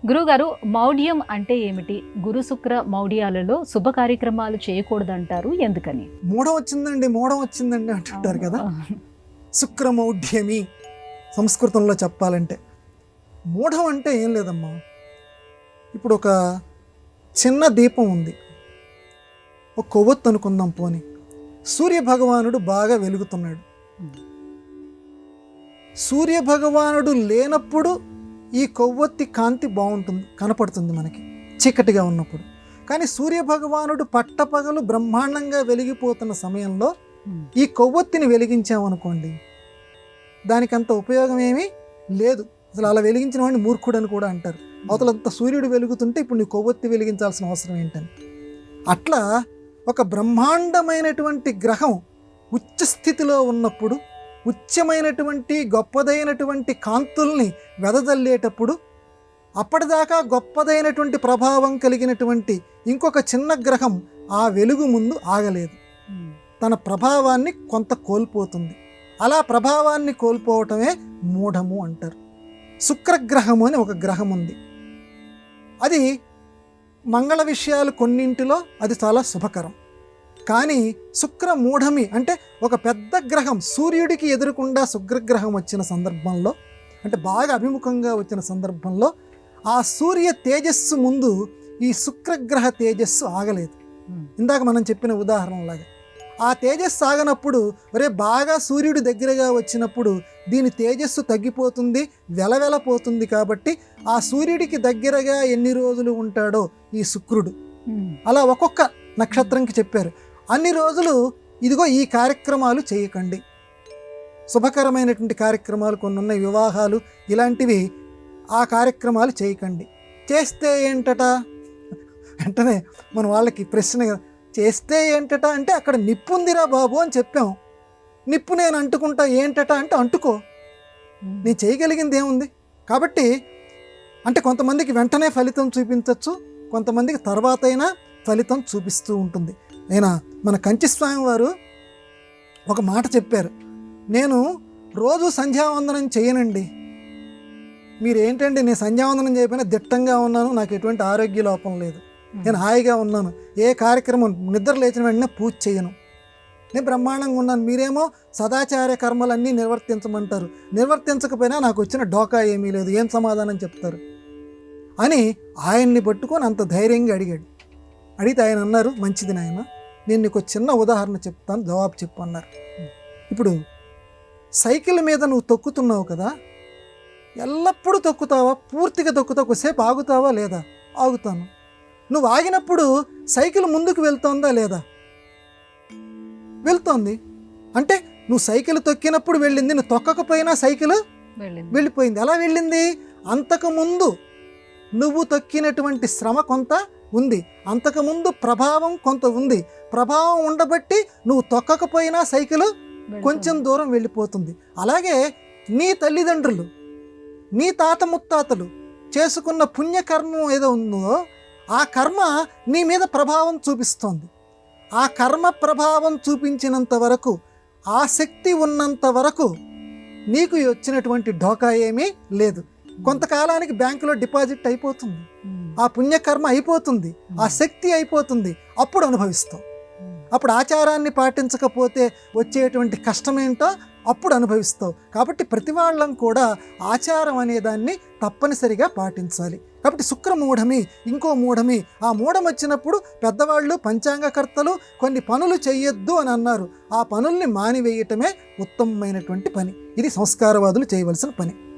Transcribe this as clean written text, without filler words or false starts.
గురుగారు, మౌఢ్యం అంటే ఏమిటి? గురు శుక్ర మౌఢ్యాలలో శుభ కార్యక్రమాలు చేయకూడదంటారు. ఎందుకని? మూఢం వచ్చిందండి అంటుంటారు కదా. అవును. శుక్రమౌఢ్యమి సంస్కృతంలో చెప్పాలంటే మూఢం అంటే ఏం లేదమ్మా. ఇప్పుడు ఒక చిన్న దీపం ఉంది, ఒక కొవ్వొత్తు అనుకుందాం పోని. సూర్యభగవానుడు బాగా వెలుగుతున్నాడు. సూర్యభగవానుడు లేనప్పుడు ఈ కొవ్వొత్తి కాంతి బాగుంటుంది, కనపడుతుంది మనకి చీకటిగా ఉన్నప్పుడు. కానీ సూర్యభగవానుడు పట్టపగలు బ్రహ్మాండంగా వెలిగిపోతున్న సమయంలో ఈ కొవ్వొత్తిని వెలిగించామనుకోండి, దానికంత ఉపయోగం ఏమీ లేదు. అసలు అలా వెలిగించిన వాడిని మూర్ఖుడు అని కూడా అంటారు. అవతలంతా సూర్యుడు వెలుగుతుంటే ఇప్పుడు నీ కొవ్వొత్తి వెలిగించాల్సిన అవసరం ఏంటని. అట్లా ఒక బ్రహ్మాండమైనటువంటి గ్రహం ఉచ్చ స్థితిలో ఉన్నప్పుడు, ఉచ్చమైనటువంటి గొప్పదైనటువంటి కాంతుల్ని వెదజల్లేటప్పుడు, అప్పటిదాకా గొప్పదైనటువంటి ప్రభావం కలిగినటువంటి ఇంకొక చిన్న గ్రహం ఆ వెలుగు ముందు ఆగలేదు. తన ప్రభావాన్ని కొంత కోల్పోతుంది. అలా ప్రభావాన్ని కోల్పోవటమే మూఢము అంటారు. శుక్రగ్రహము అని ఒక గ్రహం ఉంది. అది మంగళ విషయాలు కొన్నింటిలో అది చాలా శుభకరం. కానీ శుక్ర మూఢమి అంటే ఒక పెద్ద గ్రహం సూర్యుడికి ఎదురుకుండా శుక్రగ్రహం వచ్చిన సందర్భంలో, అంటే బాగా అభిముఖంగా వచ్చిన సందర్భంలో ఆ సూర్య తేజస్సు ముందు ఈ శుక్రగ్రహ తేజస్సు ఆగలేదు. ఇందాక మనం చెప్పిన ఉదాహరణలాగా ఆ తేజస్సు ఆగనప్పుడు బాగా సూర్యుడి దగ్గరగా వచ్చినప్పుడు దీని తేజస్సు తగ్గిపోతుంది, వెలవెలపోతుంది. కాబట్టి ఆ సూర్యుడికి దగ్గరగా ఎన్ని రోజులు ఉంటాడో ఈ శుక్రుడు, అలా ఒక్కొక్క నక్షత్రంకి చెప్పారు, అన్ని రోజులు ఇదిగో ఈ కార్యక్రమాలు చేయకండి. శుభకరమైనటువంటి కార్యక్రమాలు కొన్ని ఉన్నాయి, వివాహాలు ఇలాంటివి, ఆ కార్యక్రమాలు చేయకండి. చేస్తే ఏంటట? వెంటనే మన వాళ్ళకి ప్రశ్న, చేస్తే ఏంటట అంటే అక్కడ నిప్పు ఉందిరా బాబు అని చెప్పాం. నిప్పు నేను అంటుకుంటా ఏంటట అంటే అంటుకో, నేను చేయగలిగింది ఏముంది. కాబట్టి అంటే కొంతమందికి వెంటనే ఫలితం చూపించవచ్చు, కొంతమందికి తర్వాత అయినా ఫలితం చూపిస్తూ ఉంటుంది. అయినా మన కంచిస్వామి వారు ఒక మాట చెప్పారు, నేను రోజు సంధ్యావందనం చేయనండి. మీరు ఏంటండి, నేను సంధ్యావందనం చేయకపోయినా దిట్టంగా ఉన్నాను, నాకు ఎటువంటి ఆరోగ్య లోపం లేదు, నేను హాయిగా ఉన్నాను, ఏ కార్యక్రమం నిద్ర లేచిన వెంటనే పూజ చేయను, నేను బ్రహ్మాండంగా ఉన్నాను. మీరేమో సదాచార కర్మలన్నీ నిర్వర్తించమంటారు, నిర్వర్తించకపోయినా నాకు వచ్చిన డోకా ఏమీ లేదు, ఏం సమాధానం చెప్తారు అని ఆయన్ని పట్టుకొని అంత ధైర్యంగా అడిగాడు. అడిగితే ఆయన అన్నారు, మంచిది నాయన, నేను నీకు చిన్న ఉదాహరణ చెప్తాను, జవాబు చెప్పు అన్నారు. ఇప్పుడు సైకిల్ మీద నువ్వు తొక్కుతున్నావు కదా, ఎల్లప్పుడూ తొక్కుతావా? పూర్తిగా తొక్కుతావు, కొద్దిసేపు ఆగుతావా? లేదా? ఆగుతాను. నువ్వు ఆగినప్పుడు సైకిల్ ముందుకు వెళ్తోందా లేదా? వెళ్తోంది. అంటే నువ్వు సైకిల్ తొక్కినప్పుడు వెళ్ళింది, నువ్వు తొక్కకపోయినా సైకిల్ వెళ్ళిపోయింది. ఎలా వెళ్ళింది? అంతకుముందు నువ్వు తొక్కినటువంటి శ్రమ కొంత ఉంది, అంతకుముందు ప్రభావం కొంత ఉంది. ప్రభావం ఉండబట్టి నువ్వు తొక్కకపోయినా సైకిల్ కొంచెం దూరం వెళ్ళిపోతుంది. అలాగే నీ తల్లిదండ్రులు, నీ తాత ముత్తాతలు చేసుకున్న పుణ్యకర్మం ఏదో ఉందో ఆ కర్మ నీ మీద ప్రభావం చూపిస్తోంది. ఆ కర్మ ప్రభావం చూపించినంత వరకు, ఆ శక్తి ఉన్నంత వరకు నీకు వచ్చినటువంటి ఢోకా ఏమీ లేదు. కొంతకాలానికి బ్యాంకులో డిపాజిట్ అయిపోతుంది, ఆ పుణ్యకర్మ అయిపోతుంది, ఆ శక్తి అయిపోతుంది, అప్పుడు అనుభవిస్తావు. అప్పుడు ఆచారాన్ని పాటించకపోతే వచ్చేటువంటి కష్టమేంటో అప్పుడు అనుభవిస్తావు. కాబట్టి ప్రతి వాళ్ళం కూడా ఆచారం అనేదాన్ని తప్పనిసరిగా పాటించాలి. కాబట్టి శుక్రమూఢమి, ఇంకో మూఢమి. ఆ మూఢం వచ్చినప్పుడు పెద్దవాళ్ళు, పంచాంగకర్తలు కొన్ని పనులు చెయ్యొద్దు అని అన్నారు. ఆ పనుల్ని మానివేయటమే ఉత్తమమైనటువంటి పని. ఇది సంస్కారవాదులు చేయవలసిన పని.